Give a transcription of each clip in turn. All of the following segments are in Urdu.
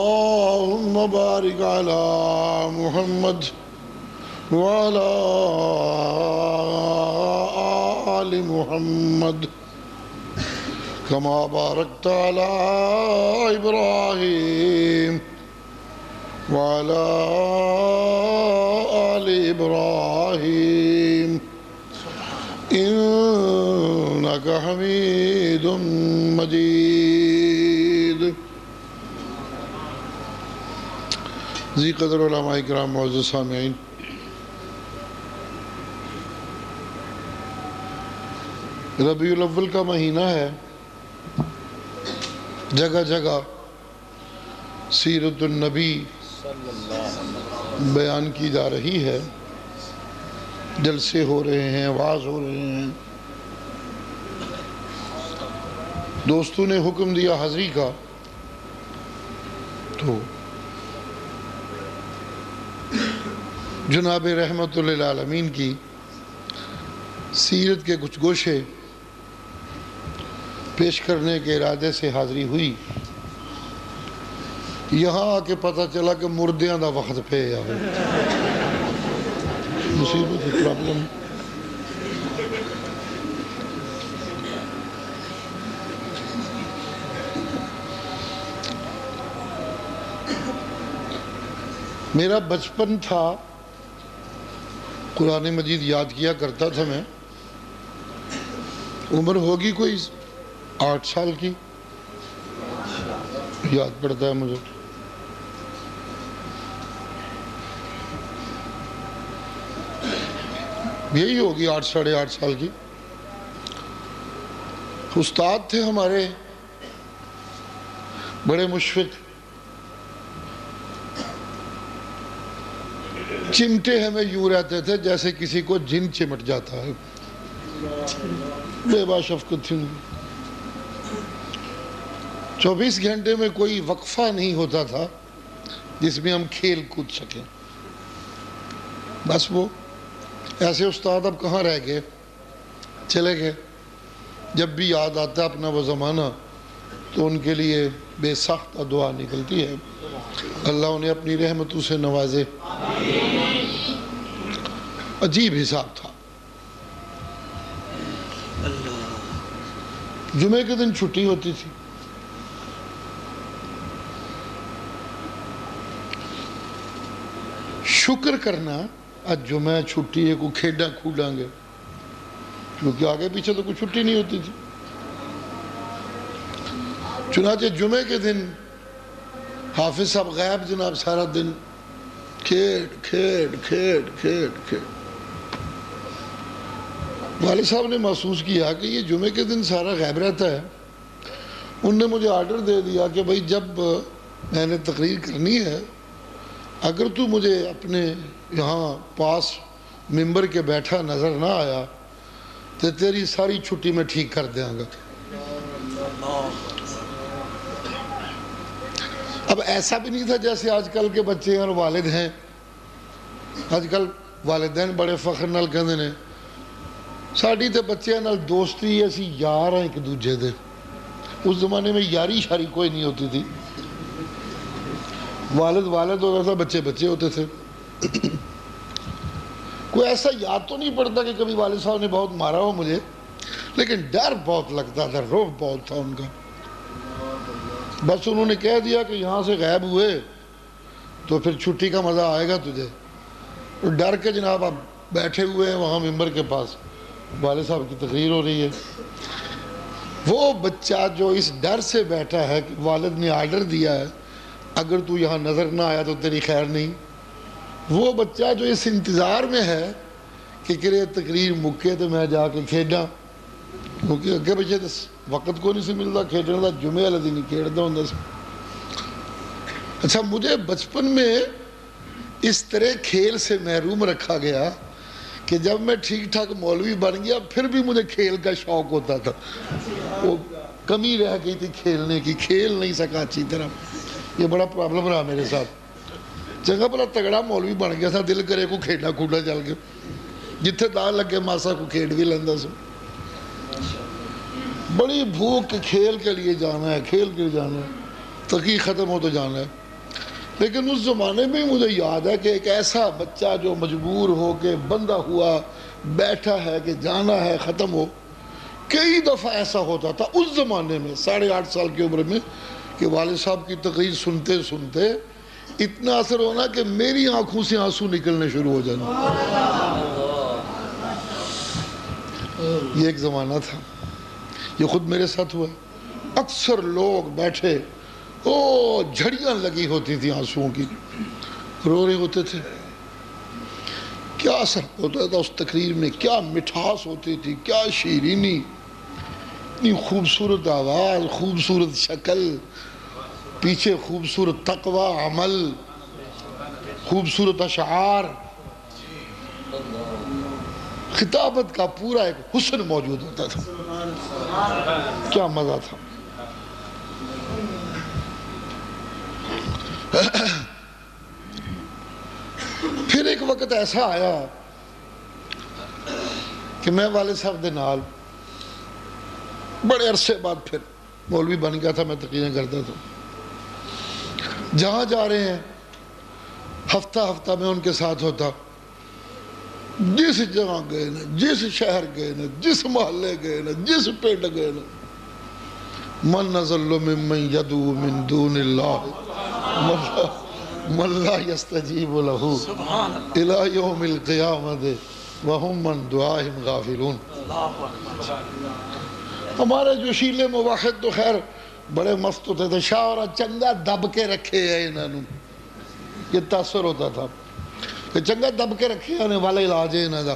اللهم بارك على محمد وعلى آل محمد كما باركت على إبراهيم وعلى آل إبراهيم إنك حميد مجيد. ذی قدر علماء کرام، معزز سامعین، ربیع الاول کا مہینہ ہے. جگہ جگہ سیرت النبی بیان کی جا رہی ہے، جلسے ہو رہے ہیں، وعظ ہو رہے ہیں. دوستوں نے حکم دیا حاضری کا، تو جناب رحمت للعالمین کی سیرت کے کچھ گوشے پیش کرنے کے ارادے سے حاضری ہوئی. یہاں آ کے پتہ چلا کہ مردیاں دا وقت پہ آئے، مصیبت پرابلم. میرا بچپن تھا، قرآن مجید یاد کیا کرتا تھا میں. عمر ہوگی کوئی 8 سال کی، یاد پڑتا ہے مجھے. یہی ہوگی 8 ساڑھے 8 سال کی. استاد تھے ہمارے بڑے مشفق، چمٹے ہمیں یوں رہتے تھے جیسے کسی کو جن چمٹ جاتا ہے. بے با شفقت تھی. 24 گھنٹے میں کوئی وقفہ نہیں ہوتا تھا جس میں ہم کھیل کود سکیں. بس وہ ایسے استاد اب کہاں رہ گئے، چلے گئے. جب بھی یاد آتا اپنا وہ زمانہ تو ان کے لیے بے سخت دعا نکلتی ہے، اللہ انہیں اپنی رحمتوں سے نوازے. عجیب حساب تھا. جمعے کے دن چھٹی ہوتی تھی. شکر کرنا آج جمعہ چھٹی ہے، کوئی کھیڈا کھوڈاں گے، کیونکہ آگے پیچھے تو کوئی چھٹی نہیں ہوتی تھی. چنانچہ جمعے کے دن حافظ صاحب غائب جناب، سارا دن کھیڈ کھیڈ کھیڈ کھیڈ کھیڈ. والد صاحب نے محسوس کیا کہ یہ جمعے کے دن سارا غائب رہتا ہے. ان نے مجھے آرڈر دے دیا کہ بھائی جب میں نے تقریر کرنی ہے، اگر تو مجھے اپنے یہاں پاس ممبر کے بیٹھا نظر نہ آیا تو تیری ساری چھٹی میں ٹھیک کر دیں گا. اب ایسا بھی نہیں تھا جیسے آج کل کے بچے اور والد ہیں. آج کل والدین بڑے فخر نال کہندے نے ساڈی تے بچیاں نال دوستی ایسی یار ہیں ایک دوجے دے. اس زمانے میں یاری شاری کوئی نہیں ہوتی تھی. والد ہوتا تھا، بچے بچے ہوتے تھے. کوئی ایسا یاد تو نہیں پڑتا کہ کبھی والد صاحب نے بہت مارا ہو مجھے، لیکن ڈر بہت لگتا تھا، رعب بہت تھا ان کا. بس انہوں نے کہہ دیا کہ یہاں سے غائب ہوئے تو پھر چھٹی کا مزہ آئے گا تجھے. ڈر کے جناب اب بیٹھے ہوئے ہیں وہاں ممبر کے پاس، والد صاحب کی تقریر ہو رہی ہے. وہ بچہ جو اس ڈر سے بیٹھا ہے کہ والد نے آرڈر دیا ہے اگر تو یہاں نظر نہ آیا تو تیری خیر نہیں، وہ بچہ جو اس انتظار میں ہے کہ کرے تقریر مکے تو میں جا کے کھیڈاں، کیونکہ اگے پیچھے وقت کو نہیں سے ملتا کھیڈنے کا. جمعے والے دن ہی کھیڈتا ہوں. اچھا، مجھے بچپن میں اس طرح کھیل سے محروم رکھا گیا کہ جب میں ٹھیک ٹھاک مولوی بن گیا پھر بھی مجھے کھیل کا شوق ہوتا تھا. وہ کمی رہ گئی تھی کھیلنے کی، کھیل نہیں سکا اچھی طرح. یہ بڑا پرابلم رہا میرے ساتھ. چنگا بڑا تگڑا مولوی بن گیا تھا، دل کرے کو کھیڈا کھوڈا چل کے جتھے دال لگے ماسا کو کھیڈ بھی لینا سو. بڑی بھوک کھیل کے لیے جانا ہے، کھیل کے لیے جانا ہے. تقی ختم ہو تو جانا ہے. لیکن اس زمانے میں مجھے یاد ہے کہ ایک ایسا بچہ جو مجبور ہو کے بندہ ہوا بیٹھا ہے کہ جانا ہے ختم ہو، کئی دفعہ ایسا ہوتا تھا اس زمانے میں 8.5 سال کی عمر میں کہ والد صاحب کی تقریر سنتے سنتے اتنا اثر ہونا کہ میری آنکھوں سے آنسو نکلنے شروع ہو جانا۔ یہ ایک زمانہ تھا، یہ خود میرے ساتھ ہوا ہے۔ اکثر لوگ بیٹھے جھڑیاں لگی ہوتی تھی آنسوؤں کی، رو رہے ہوتے تھے۔ کیا اثر ہوتا تھا اس تقریر میں، کیا مٹھاس ہوتی تھی، کیا شیرینی، اتنی خوبصورت آواز، خوبصورت شکل، پیچھے خوبصورت تقوی عمل، خوبصورت اشعار، خطابت کا پورا ایک حسن موجود ہوتا تھا۔ کیا مزہ تھا۔ پھر ایک وقت ایسا آیا کہ میں والد صاحب دے نال بڑے عرصے بعد پھر مولوی بن گیا تھا، میں تقریریں کرتا تھا۔ جہاں جا رہے ہیں ہفتہ ہفتہ میں ان کے ساتھ ہوتا، جس جگہ گئے نا، جس شہر گئے نا، جس محلے گئے نا، جس پنڈ گئے نا، من نزل ممن یدعو من دون اللہ من لا یستجیب لہ الی یوم القیامت وہم من دعائہم غافلون۔ ہمارے جو شیلے موحد تو خیر بڑے مست ہوتے تھے، شاورہ چنگا دب کے رکھے ہیں انہوں نے، یہ تاثر ہوتا تھا کہ چنگا دب کے رکھے آنے والا علاج ہے انہوں دا۔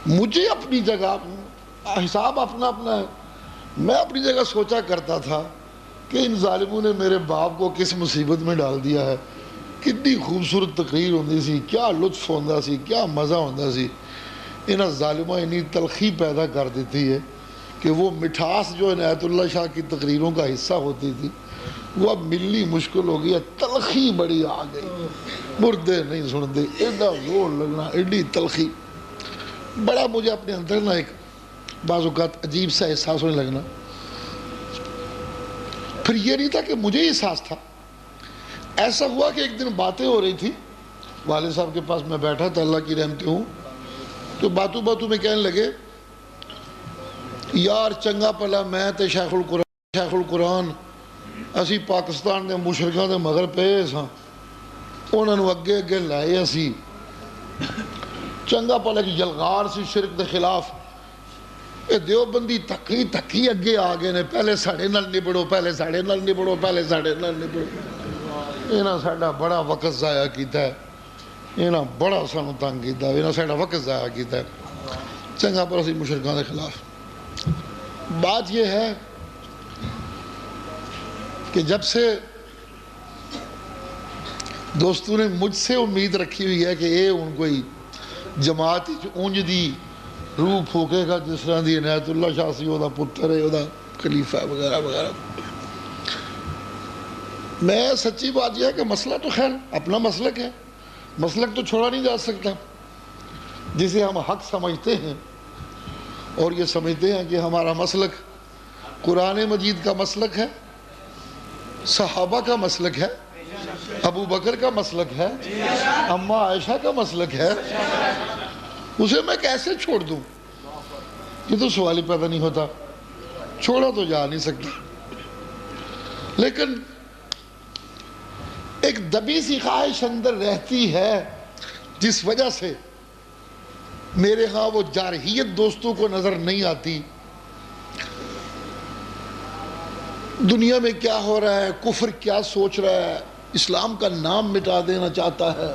مجھے اپنی جگہ حساب اپنا اپنا ہے، میں اپنی جگہ سوچا کرتا تھا کہ ان ظالموں نے میرے باپ کو کس مصیبت میں ڈال دیا ہے۔ کتنی خوبصورت تقریر ہوندی سی، کیا لطف ہوندا سی، کیا مزہ ہوندا سی۔ انہاں ظالمہ اتنی تلخی پیدا کر دیتی ہے کہ وہ مٹھاس جو عنایت اللہ شاہ کی تقریروں کا حصہ ہوتی تھی وہ اب ملنی مشکل ہو گیا، تلخی بڑی آ گئی، مردے نہیں سنتے، ایڈا زور لگنا، ایڈی تلخی۔ بڑا مجھے اپنے اندر نہ ایک بعض اوقات عجیب سا احساس ہونے لگنا۔ پھر یہ نہیں تھا کہ مجھے احساس تھا، ایسا ہوا کہ ایک دن باتیں ہو رہی تھی، والد صاحب کے پاس میں بیٹھا تھا، اللہ کی رحمتیں ہوں، تو باتوں باتوں میں کہنے لگے یار چنگا پلا میں تے شیخ القرآن اسی پاکستان دے مشرکاں دے مگر پئے ساں، انہاں نوں اگے اگے لائے اسی، چنگا پلا کہ یلغار سی شرک دے خلاف، اے دیوبندی تکی تکی اگے آ گئے نے، پہلے ساڑے نال نبڑو، پہلے ساڑے نال نبڑو، پہلے ساڑے نال نبڑو۔ انہاں ساڑا بڑا وقت ضائع کیتا ہے، انہاں بڑا سانو تنگ کیتا ہے، انہاں ساڑا وقت ضائع کیتا ہے، چنگا پلا سی مشرکاں دے خلاف۔ بات یہ ہے کہ جب سے دوستوں نے مجھ سے امید رکھی ہوئی ہے کہ اے ان کوئی جماعت اونج دی روح پھوکے گا جس طرح دی عنایت اللہ شاہ سی، وہ دا پتر ہے، وہ دا خلیفہ ہے وغیرہ وغیرہ۔ میں سچی بات یہ ہے کہ مسئلہ تو خیر اپنا مسلک ہے، مسلک تو چھوڑا نہیں جا سکتا، جسے ہم حق سمجھتے ہیں اور یہ سمجھتے ہیں کہ ہمارا مسلک قرآن مجید کا مسلک ہے، صحابہ کا مسلک ہے، ابو بکر کا مسلک ہے، اماں عائشہ کا مسلک ہے، اسے میں کیسے چھوڑ دوں؟ یہ تو سوال ہی پیدا نہیں ہوتا، چھوڑا تو جا نہیں سکتا۔ لیکن ایک دبی سی خواہش اندر رہتی ہے جس وجہ سے میرے ہاں وہ جارحیت دوستوں کو نظر نہیں آتی۔ دنیا میں کیا ہو رہا ہے، کفر کیا سوچ رہا ہے، اسلام کا نام مٹا دینا چاہتا ہے،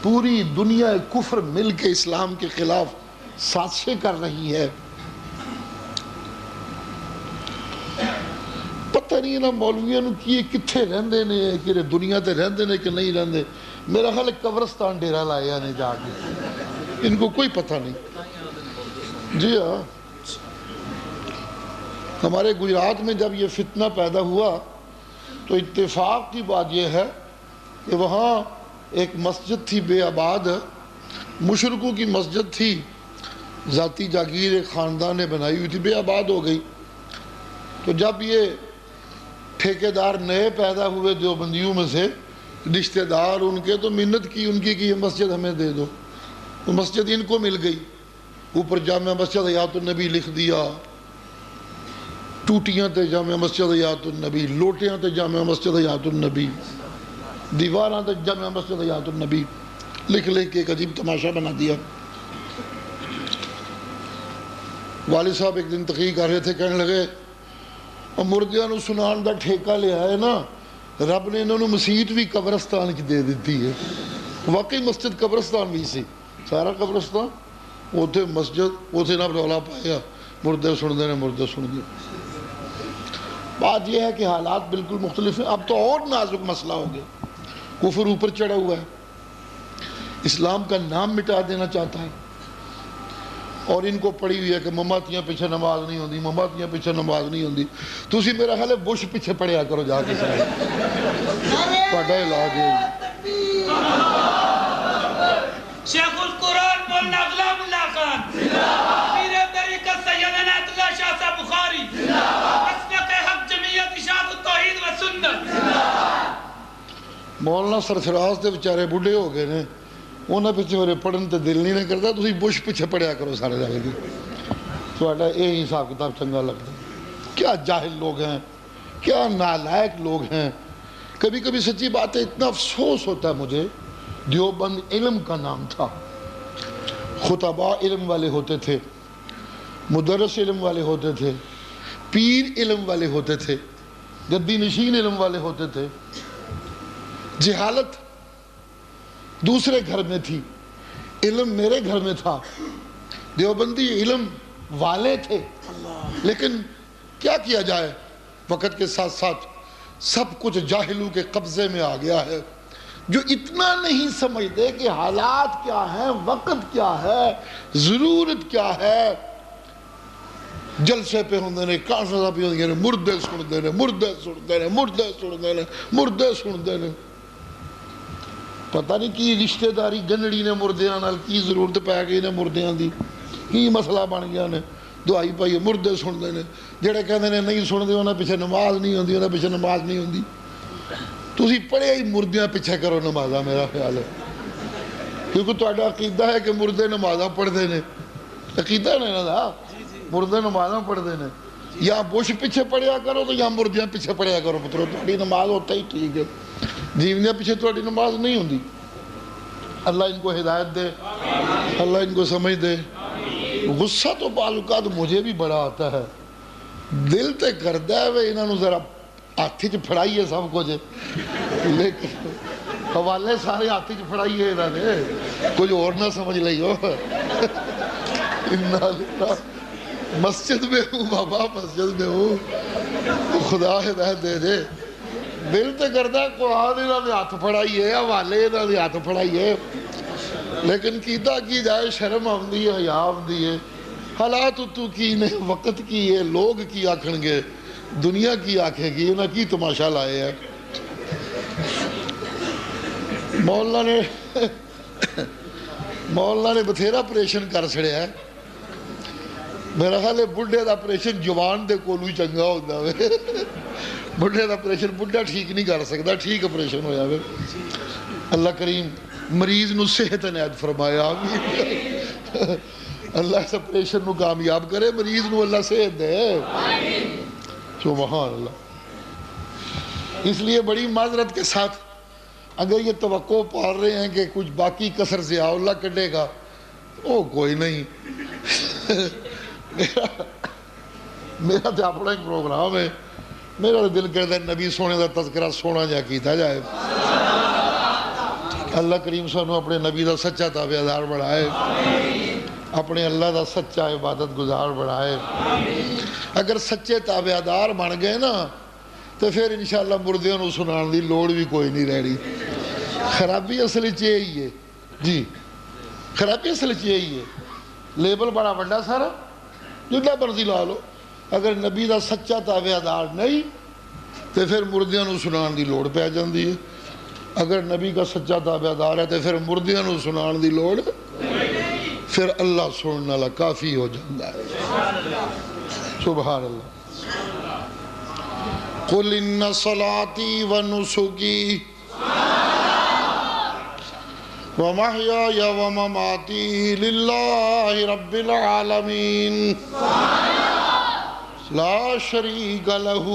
پوری دنیا کفر مل کے اسلام کے خلاف سازشیں کر رہی ہے۔ پتہ نہیں نا مولویوں کی کتھے رہندے نے، کہ دنیا تے رہندے نے کہ نہیں رہندے، میرا خیال ہے قبرستان ڈیرا لایا نے جا کے، ان کو کوئی پتہ نہیں۔ جی ہاں، ہمارے گجرات میں جب یہ فتنہ پیدا ہوا تو اتفاق کی بات یہ ہے کہ وہاں ایک مسجد تھی بے آباد، مشرکوں کی مسجد تھی، ذاتی جاگیر ایک خاندان نے بنائی ہوئی تھی، بے آباد ہو گئی۔ تو جب یہ ٹھیکیدار نئے پیدا ہوئے دیوبندیوں میں سے، رشتہ دار ان کے تو منت کی ان کی کہ یہ مسجد ہمیں دے دو، تو مسجد ان کو مل گئی، اوپر جامع مسجد حیات النبی لکھ دیا، ٹوٹیاں تے جامع مسجد حیات النبی، لوٹیاں تے جامع مسجد حیات النبی، دیواراں تے جامع مسجد حیات النبی لکھ کے ایک عجیب تماشا بنا دیا۔ والد صاحب ایک دن تقریر کر رہے تھے، کہنے لگے مردیاں نو سنان دا ٹھیکہ لیا ہے نا، رب نے انہوں نے مسیت بھی قبرستان کی دے دیتی ہے۔ واقعی مسجد قبرستان بھی سی، سارا قبرستان اوتھے مسجد، اوتھے نہ رولا پایا، مردے سن دے نے، مردے سن دے۔ بات یہ ہے کہ حالات بالکل مختلف ہیں۔ اب تو اور نازک مسئلہ ہو گیا، کفر اوپر چڑھا ہوا ہے، اسلام کا نام مٹا دینا چاہتا ہے، اور ان کو پڑی ہوئی ہے کہ مماتیاں پیچھے نماز نہیں ہوندی، مماتیاں پیچھے نماز نہیں ہوندی۔ تسی میرا خیال ہے بش پیچھے پڑیا کرو جا کے سارے، پڑھا علاج ہے۔ شیخ القرآن مولانا غلام اللہ خان، پیر طریقت سید عنایت اللہ شاہ صاحب بخاری، مسلک حق جمعیت اشاعت التوحید و سنت۔ مولانا سرفراز دے بیچارے بڈھے ہو گئے نے، انہاں پیچھے میرے پڑھن تے دل نہیں کرتا، تسی بش پیچھے پڑھیا کرو سارے جا کے، تہاڈا یہ حساب کتاب چنگا لگتا ہے۔ کیا جاہل لوگ ہیں، کیا نالائق لوگ ہیں۔ کبھی کبھی سچی بات ہے، اتنا افسوس ہوتا ہے مجھے، دیوبند علم کا نام تھا، خطباء علم والے ہوتے تھے، مدرس علم والے ہوتے تھے، پیر علم والے ہوتے تھے، گدی نشین علم والے ہوتے تھے، جہالت دوسرے گھر میں تھی، علم میرے گھر میں تھا، دیوبندی علم والے تھے، لیکن کیا کیا جائے، وقت کے ساتھ ساتھ سب کچھ جاہلوں کے قبضے میں آ گیا ہے، جو اتنا نہیں سمجھتے کہ حالات کیا ہیں، وقت کیا ہے، ضرورت کیا ہے۔ جلسے پہ ہوندے نے، کانفرنس پہ ہوندے نے، مردے سن دے، مردے سن دے، مردے سن دے، مردے سن دے۔ پتہ نہیں کی رشتہ داری گنڑی نے مردیاں نال، کی ضرورت پی گئی نے مردیاں دی، کی مسئلہ بن گیا نے، دعائی پائی مردے سن دے نے، جڑے کہندے نے نہیں سن دے انہاں پیچھے نماز نہیں ہوندی، انہاں پیچھے نماز نہیں ہوندی۔ تسی پڑھے ہی مردیاں پیچھے کرو نمازاں، میرا خیال ہے، کیونکہ تہاڈا عقیدہ ہے کہ مردے نمازاں پڑھدے نے، عقیدہ ہے نا، مردے نمازاں پڑھدے نے، یا بش پیچھے پڑھیا کرو تو یا مردیاں پیچھے پڑھیا کرو، پترو تہاڈی نماز ہوتا ہی ٹھیک ہے، جیوندیاں پیچھے تہاڈی نماز نہیں ہوندی۔ اللہ ان کو ہدایت دے، اللہ ان کو سمجھ دے۔ غصہ تو بعض اوقات مجھے بھی بڑا آتا ہے، دل تے کردا ہے وے انہاں نوں ذرا ہاتھ چ پھڑائیے سب کچھ، لیکن حوالے سارے ہاتھ چ پھڑائیے انہاں نے، کچھ اور نہ سمجھ لئیو۔ مسجد میں ہوں بابا، مسجد میں ہوں، خدا ہدایت دے دے۔ دل تے کردا ہے قرآن انہاں دے ہاتھ پھڑائیے، حوالے انہاں دے ہاتھ پھڑائیے، لیکن کیتا کی جائے، شرم آندی ہے، حیا آندی ہے۔ حالات تو کی نے، وقت کی ہے، لوگ کی آکھن گے، دنیا کی آکھے گی، انہاں کی تماشا لائے ہیں۔ مولانا نے بتھیرا پریشن کر چھڑیا ہے، میرا خیال ہے بڈھے دا پریشن جوان دے کولو چنگا ہوندا وے، بڈھے دا پریشن بڈھا ٹھیک نہیں کر سکتا، ٹھیک پریشن ہویا وے۔ اللہ کریم مریض نو صحت عنایت فرمایا، آمین۔ اللہ اس پریشن نو کامیاب کرے، مریض نو اللہ صحت دے، سبحان اللہ۔ اس لیے بڑی معذرت کے ساتھ اگر یہ توقع پال رہے ہیں کہ کچھ باقی کسر ضیاء اللہ کٹے گا، او کوئی نہیں، میرا تو اپنا ایک پروگرام ہے، میرا تو دل کرتا ہے نبی سونے دا تذکرہ سونا جا کیتا جائے۔ اللہ کریم سانو اپنے نبی دا سچا تابعدار بنائے، اپنے اللہ دا سچا عبادت گزار بنائے۔ اگر سچے تابعدار بن گئے نا تو پھر انشاءاللہ مردیاں نو سنان دی لوڑ بھی کوئی نہیں رہی۔ خرابی اصل یہی ہے جی، خرابی اصل یہی ہے، لیبل بڑا بڑا سارا جتنا مرضی لا لو، اگر نبی دا سچا تابعدار نہیں تو پھر مردیاں نو سنان دی لوڑ پہ جاندی ہے، اگر نبی کا سچا تابعدار ہے تو پھر مردیاں نو سنان دی لوڑ، پھر اللہ سننا والا کافی ہو جاندہ ہے۔ سبحان اللہ۔ قل ان صلاتی و نسکی ومحیای ومماتی للہ رب العالمین لا شریک لہ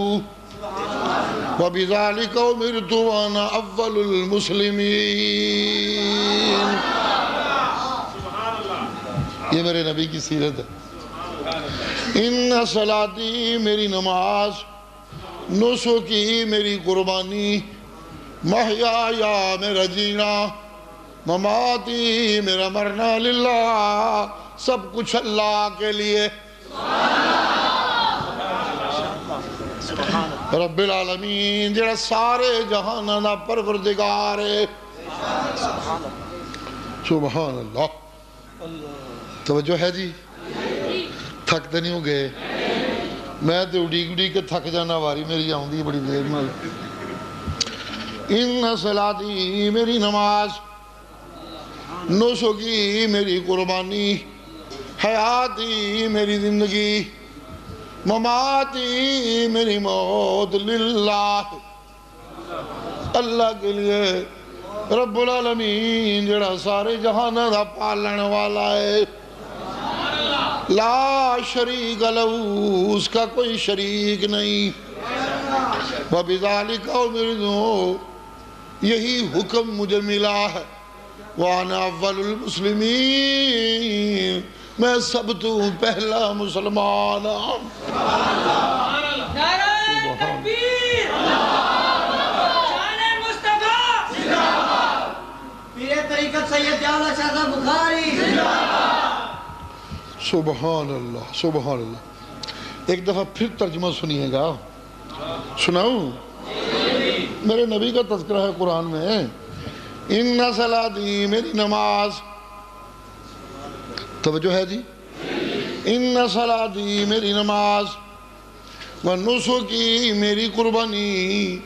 وبذالک امرت وانا اول المسلمین۔ یہ میرے نبی کی سیرت ہے۔ ان صلاتی میری نماز، نسکی میری قربانی، محیایا میرا جینا، مماتی میرا مرنا، للہ سب کچھ اللہ کے لیے، رب العالمین جڑا سارے جہاناں دا پروردگار ہے۔ سبحان اللہ۔ توجہ ہے جی؟ تھکتے نہیں ہو گئے؟ میں تے اڑی کے تھک جانا، واری میری آؤں دی بڑی دیر میں۔ ان صلاتی میری نماز، نسکی میری قربانی، حیاتی میری زندگی، مماتی میری موت، للہ اللہ کے لیے، رب العالمین جڑا سارے جہانہ دا پالن والا ہے، لا شریک لہو اس کا کوئی شریک نہیں، وبذالک امرت یہی حکم مجھے ملا ہے، وانا اول المسلمین میں سب تو پہلا مسلمان ہوں۔ نعرہ تکبیر، شان مصطفیٰ، پیر طریقت سید اعلیٰ شاہ صاحب بخاری۔ سبحان اللہ، سبحان اللہ۔ ایک دفعہ پھر ترجمہ سنیے گا، سناؤں؟ میرے نبی کا تذکرہ ہے قرآن میں۔ ان صلاتی میری نماز، توجہ ہے جی؟ ان صلاتی میری نماز، ونسکی میری قربانی،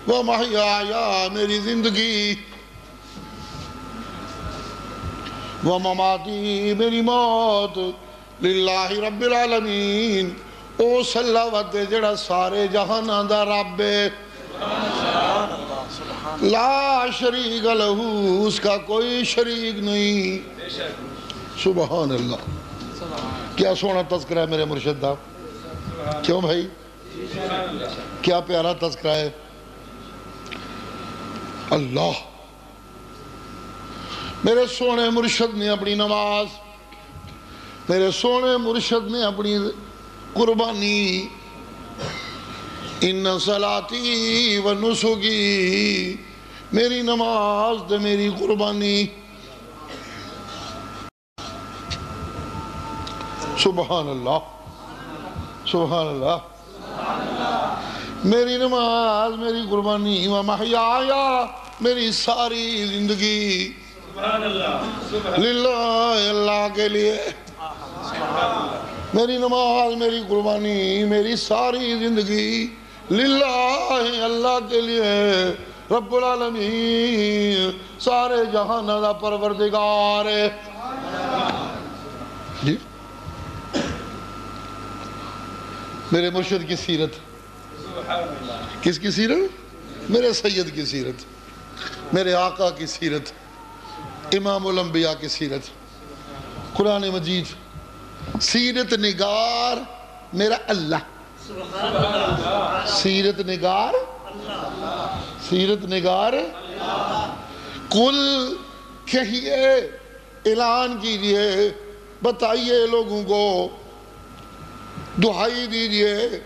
ومحیایا میری زندگی، ومماتی میری موت، للہ رب العالمین او صلوات جڑا سارے جہاناں دا رب ہے، لا شریک لہو اس کا کوئی شریک نہیں۔ سبحان اللہ۔ کیا سونا تذکرہ ہے میرے مرشد دا، کیوں بھائی؟ کیا پیارا تذکرہ ہے۔ اللہ میرے سونے مرشد نے اپنی نماز، میرے سونے مرشد نے اپنی قربانی، ان صلاتی و نسکی میری نماز تے میری قربانی، سبحان اللہ، سبحان اللہ، میری نماز میری قربانی، ومحیایا میری ساری زندگی، للہ اللہ کے لیے، میری نماز میری قربانی میری ساری زندگی، للہ اللہ کے لیے، رب العالمین سارے جہانہ دا پروردگار ہے۔ جی میرے مرشد کی سیرت، کس کی سیرت؟ میرے سید کی سیرت، میرے آقا کی سیرت، امام الانبیاء کی سیرت، قرآن مجید، سیرت نگار میرا اللہ، سیرت نگار، سیرت نگار، کل کہیے، اعلان کیجئے، بتائیے لوگوں کو، دعائی دیجئے،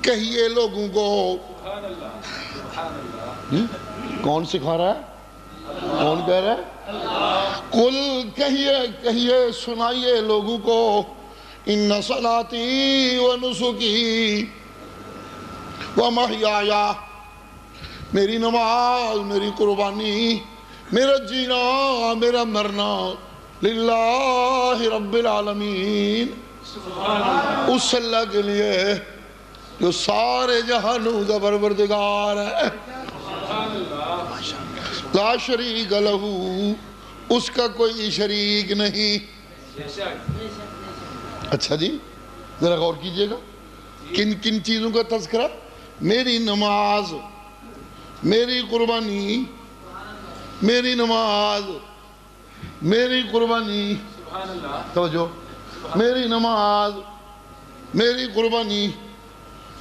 کہیے لوگوں کو۔ کون سکھا رہا ہے؟ کون کہہ رہا ہے؟ کل کہیے سنائیے لوگوں کو، ان صلاتی و نسکی و محیایا میری نماز میری قربانی، میرا جینا میرا مرنا، للہ رب العالمین اس اللہ کے لیے جو سارے جہانوں کا پروردگار ہے، لا شریک لہو اس کا کوئی شریک نہیں۔ اچھا جی ذرا غور کیجئے گا، کن کن چیزوں کا تذکرہ؟ میری نماز، میری قربانی، میری نماز، میری قربانی، توجہ، میری نماز، میری قربانی،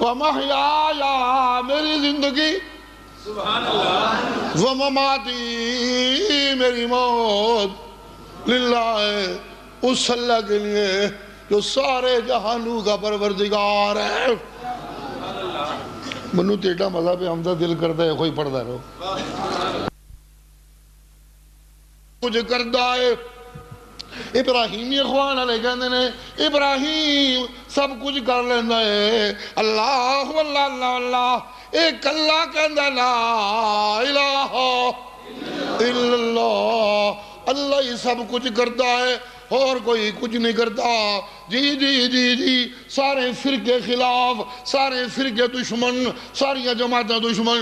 وَمَحْيَايَ میری زندگی، وَمَمَاتِي میری موت، للہ اس اللہ کے لیے جو سارے جہانوں کا پروردگار ہے۔ منو تیٹا مذہب پہ ہمدہ دل کرتا ہے کوئی پڑھتا رہو، کچھ کرتا ہے۔ ابراہیمی اخوان علیہ کہندے نے ابراہیم سب کچھ کر لیندہ ہے، اللہ اللہ اللہ اللہ، ایک اللہ کہندہ لا الہ الا اللہ، اللہ ہی سب کچھ کرتا ہے اور کوئی کچھ نہیں کرتا۔ جی جی جی جی سارے فرقے خلاف، سارے فرقے دشمن، ساری جماعتیں دشمن،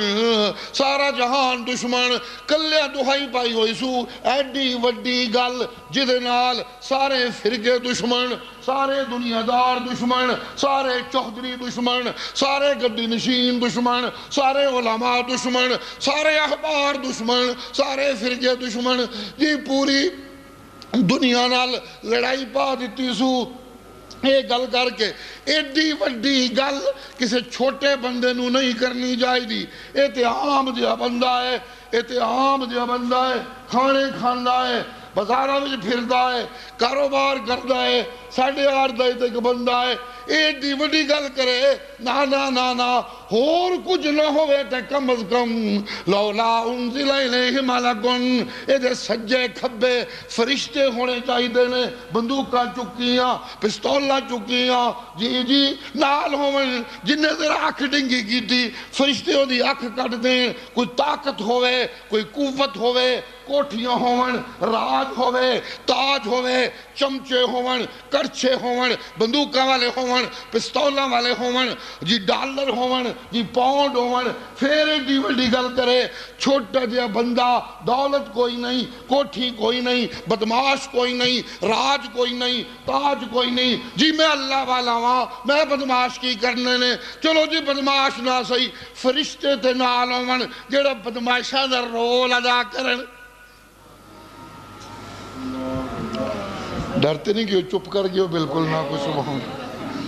سارا جہان دشمن، کلے دہائی پائی ہوئی سو ایڈی وڈی گل جدے نال سارے فرقے دشمن، سارے دنیا دار دشمن، سارے چوہدری دشمن، سارے گڈی نشین دشمن، سارے علماء دشمن، سارے احبار دشمن، سارے فرقے دشمن، جی پوری دنیا نال لڑائی پا دیتی سو۔ ایک گل کر کے ایڈی وڈی گل کسے چھوٹے بندے نو نہیں کرنی جائے دی۔ اتحام دیا بندہ ہے، اتحام دیا بندہ ہے، کھانے کھاندہ ہے، بازارہ میں پھردا ہے، کاروبار کردا ہے، 8:30 تک بندہ ہے، ایڈی وڈی گل کرے نا نا نا نا، اور کچھ نہ ہوئے تے کم از کم لولا انزل الیہ ملکن، ایدے سجے کھبے فرشتے ہونے چاہی دینے، بندوقہ چکیاں، پستولہ چکیاں، جی جی نال ہوئے جنہیں دیر آنکھ ڈنگی کی تھی، فرشتے ہو دی آنکھ کٹ دیں، کوئی طاقت ہوئے، کوئی قوت ہوئے، کوٹھیاں ہوئن، راج ہوئے، تاج ہوئے، چمچے ہوئن، کرچے ہوئن، بندوقہ والے ہوئن، پستولہ والے ہوئن، جی ڈالر ہوئن، جی پاؤنڈ ہوئن، پھر ایڈی وڈی گل کرے چھوٹا جیا بندہ، دولت کوئی نہیں، کوٹھی کوئی نہیں، بدماش کوئی نہیں، راج کوئی نہیں، تاج کوئی نہیں، جی میں اللہ والا ہاں، میں بدماش کی کرنے نے، چلو جی بدماش نہ سہی، فرشتے تے نال ہوئن جڑا بدماشاں دا رول ادا کرن۔ ڈرتے نہیں کہ وہ چپ کر گئے بالکل نہ کچھ سبحان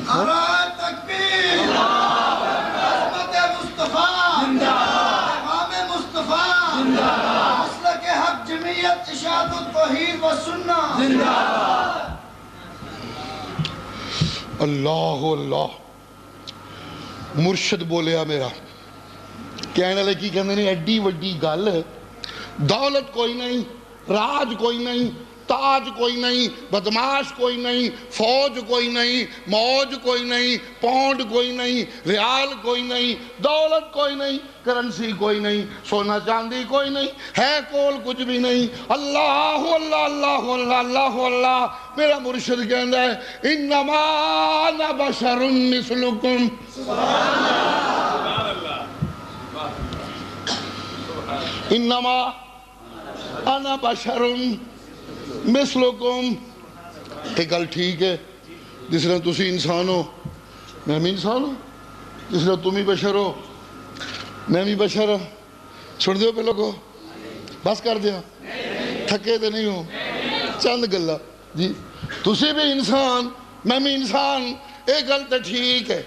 نعرہ تکبیر، عظمت مصطفیٰ، پیغام مصطفیٰ، مسلک حق جمعیت اشاعت التوحید و سنہ۔ اللہ اللہ مرشد بولیا میرا کہنے لے کی کہنے نے ایڈی وڈی گل، دولت کوئی نہیں، راج کوئی نہیں، تاج کوئی نہیں، بدماش کوئی نہیں، فوج کوئی نہیں، موج کوئی نہیں، پاؤنڈ کوئی نہیں، ریال کوئی نہیں، دولت کوئی نہیں، کرنسی کوئی نہیں، سونا چاندی کوئی نہیں، ہے کول کچھ بھی نہیں، اللہ اللہ اللہ اللہ اللہ اللہ۔ میرا مرشد کہندہ ہے انما انا بشر مثلکم، انما انا بشر مثلکم۔ ایک گل ٹھیک ہے، جس طرح تسی انسان ہو میں بھی انسان ہوں، جس طرح تم ہی بشر ہو میں بھی بشر ہوں۔ چھوڑ دیو پہلو کو، بس کر دیا، تھکے دے نہیں ہو، چند گلہ جی تسی بھی انسان میں بھی انسان۔ ایک گل تو ٹھیک ہے،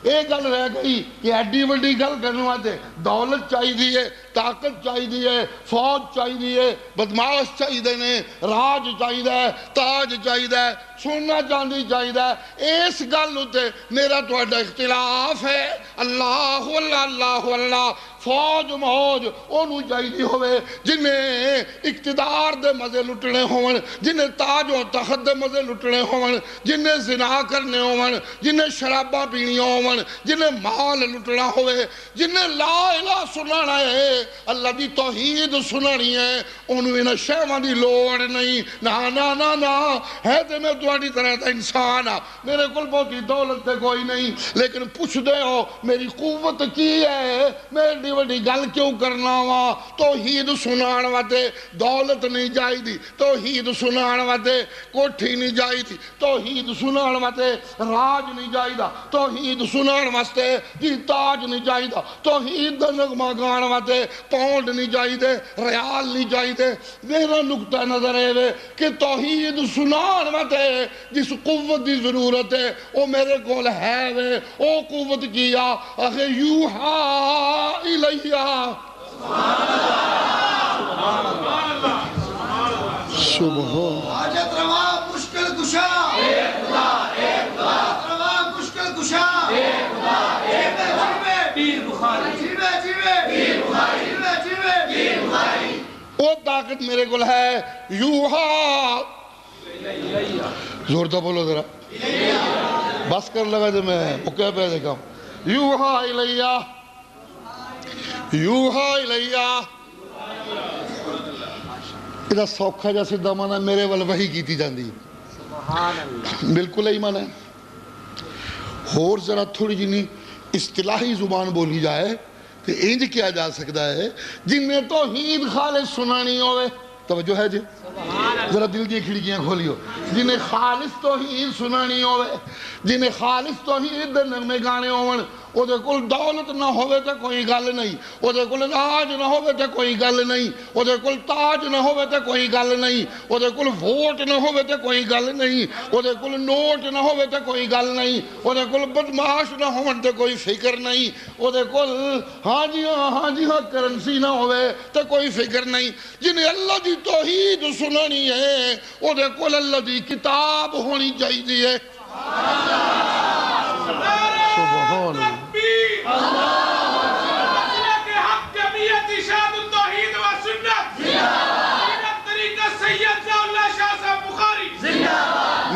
ایک گل رہ گئی کہ ایڈی وڈی گل کرنے واتے دولت چاہی دیئے، طاقت چاہی دیئے، فوج چاہی دیئے، بدماش چاہی دینے، راج چاہی دے، تاج چاہی دے، سونا چاندی چاہی دے۔ اس گل ہوتے میرا تو اڈا اختلاف ہے۔ اللہ اللہ اللہ اللہ، فوج موج انہوں چاہی دی ہوئے جنہیں اقتدار دے مزے لٹنے ہوئن، جنہیں تاج و تخت دے مزے لٹنے ہوئن، جنہیں زنا کرنے ہوئن، جنہیں شرابہ پینی ہوئن، جنہیں مال لٹنا ہوئے، جنہیں لا الہ سنانا ہے، اللہ دی توحید سنانی ہے، انہوں انہیں شہوان دی لوڑ نہیں۔ نا نا نا نا، ہے تے میں تواڈی طرح دا انسان ہاں، میرے کل بہتی دولت تے کوئی نہیں، لیکن پوچھ دے ہو میری قوت کی ہے، میں ایڈی وڈی گل کیوں کرنا وا؟ توحید سنان واتے دولت نہیں جائی دی، توحید سنان واتے کوٹھی نہیں جائی دی، توحید سنان واتے راج نہیں جائی دا، توحید سنان واسطے جی تاج نہیں جائی دا، توحید دا نغمہ گان واتے پاؤنڈ نہیں چاہیے، ریال نہیں چاہیے۔ میرا نقطہ نظر ہے کہ توحید سنان مت ہے، جس قوت دی ضرورت ہے وہ میرے کول ہے وے، او قوت کیا اخی یوحا الیہ۔ سبحان حاجت روا مشکل کشا ایک خدا، ایک خدا، حاجت روا مشکل کشا ایک خدا، ایک خدا، پیر بخاری، جیوے جیوے پیر بخاری، جیوے جیوے پیر بخاری۔ وہ طاقت میرے کول ہے، یوحا، زور دا بولو ذرا، بس کر لگا جو میں مکہ پہ دیکھا ہوں، یوحا الیہ، یوحا الیہ۔ یہ سوکھا جا سیدھا مانا میرے ول وحی کیتی جاندی، بالکل ہی مانا ہے۔ اور ذرا تھوڑی جنی اصطلاحی زبان بولی جائے تو انج کیا جا سکتا ہے، جن نے توحید خالص سنانی ہوئے، توجہ ہے جی، ذرا دل کی کھڑکیاں کھولیو، جنہیں خالص توحید سنانی ہوئے، جنہیں خالص توحید دے نغمے گانے ہوئے، او دے کل دولت نہ ہوئے تے کوئی گل نہیں، او دے کل راج نہ ہوئے تے کوئی گل نہیں، او دے کل تاج نہ ہوئے تے کوئی گل نہیں، او دے کل ووٹ نہ ہوئے تے کوئی گل نہیں، او دے کل نوٹ نہ ہوئے تے کوئی گل نہیں، او دے کل بدماش نہ ہوئے تے کوئی فکر نہیں، او دے کل ہاں جی ہاں کرنسی نہ ہوئے تے کوئی فکر نہیں۔ جنہیں اللہ دی توحید سنانی ہے او دے کل اللہ دی کتاب ہونی چاہیے ہے۔ سبحان اللہ۔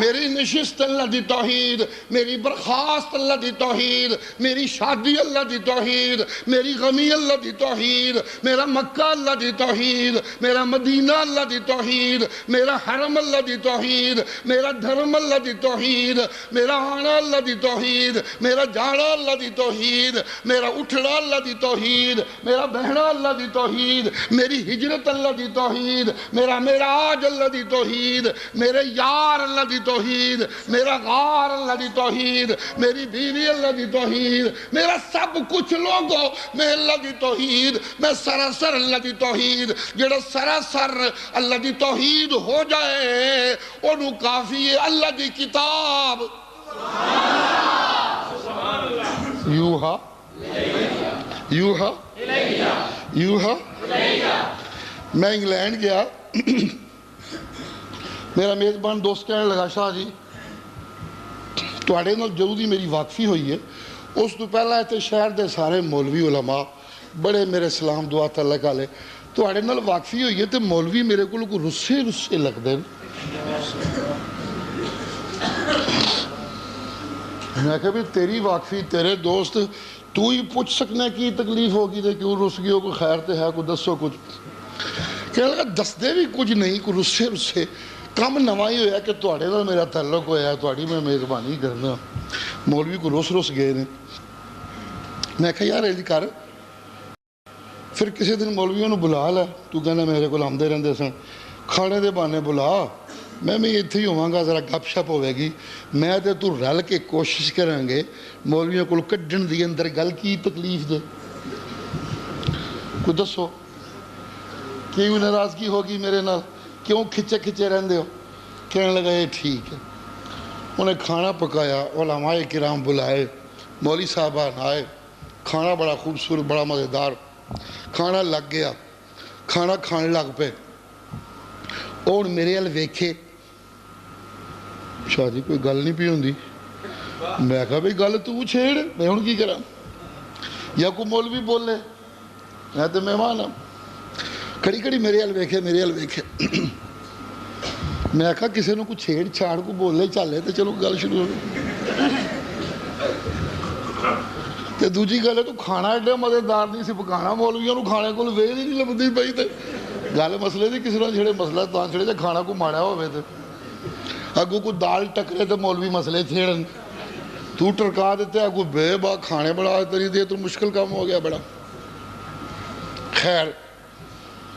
میری نشست اللہ دی توحید، میری برخاست اللہ دی توحید، میری شادی اللہ دی توحید، میری غمی اللہ دی توحید، میرا مکہ اللہ دی توحید، میرا مدینہ اللہ دی توحید، میرا حرم اللہ دی توحید، میرا دھرم اللہ دی توحید، میرا آنا اللہ دی توحید، میرا جانا اللہ دی توحید، میرا اٹھنا اللہ دی توحید، میرا بہنا اللہ دی توحید، میری ہجرت اللہ دی توحید، میرا معراج اللہ دی توحید، میرے یار اللہ دی توحید، میرا غار اللہ دی توحید، میری بیوی اللہ دی توحید، میرا سب کچھ لوگو میں اللہ دی توحید، میں سراسر اللہ دی توحید۔ جڑا سراسر اللہ دی توحید ہو جائے انہوں کافی ہے اللہ دی کتاب۔ یوحا یوحا یوحا۔ میں انگلینڈ گیا، میرا میزبان دوست کہنے لگا شاہ جی تواڈے نال جدوں دی میری واقفی ہوئی ہے اس تو پہلا اتنے شہر دے سارے مولوی علماء بڑے میرے سلام دعا تعلق والے، تواڈے نال واقفی ہوئی ہے تو مولوی میرے کو رسے لگتے ہیں۔ میں کہا بھی تیری واقفی تیرے دوست تو ہی پوچھ سکنا کی تکلیف ہوگی تے کیوں رس گئے ہو، کوئی خیر تے ہے، کوئی دسو کچھ۔ کہنے لگا دس دے بھی کچھ نہیں، کوئی رسے کم نواں ہی ہویا کہ تواڈے نال میرا تعلق ہویا، تواڈی میں میزبانی کرنا، مولوی کو رس گئے نے۔ میں کہا یار انج کر پھر کسی دن مولویوں نے بلا لے، تو کہنا میرے کو آمدے رہندے سن، کھانے دے بہانے بلا، میں بھی اتنے ہی ہواں گا، ذرا گپ شپ ہوئے گی، میں تے تو رل کے کوشش کریں گے مولویوں کو کڈن دی اندر گل کی تکلیف دے، کوئی دسو کیوں ناراضگی ہوگی میرے نال، کیوں کھچے رہندے ہو؟ کہنے لگا یہ ٹھیک ہے۔ انہیں کھانا پکایا، علماء کرام بلائے، مولوی صاحبان آئے، کھانا بڑا خوبصورت بڑا مزیدار، کھانا لگ گیا، کھانا کھانے لگ پہ، اور میرے ال ویکھے شاہ جی کوئی گل نہیں پی ہوندی، میں کہا بھئی گل تو چھیڑ، میں ہن کی کراں، یا کوئی مولوی بولے، میں تو مہمان ہوں، کڑی کڑی میرے ال ویکھے میں کہا کسی نے کوئی چھیڑ چھاڑ کو بولے چالے تو چلو گل شروع ہو تے دوجی گل ہے تو کھانا ایڈا مزیدار نہیں سی پکانا، مولویوں کو کھانے کو ویل ہی نہیں لبدی پئی تے گل مسئلے دی کسی نے چھڑے مسئلہ تاں چھڑے تے کھانا کو ماڑا ہوئے تے اگو کوئی دال ٹکرے تے مولوی مسئلے چھیڑن، تو ٹرکا دیتے اگو بے با کھانے بڑا تری دے تو مشکل کام ہو گیا بڑا۔ خیر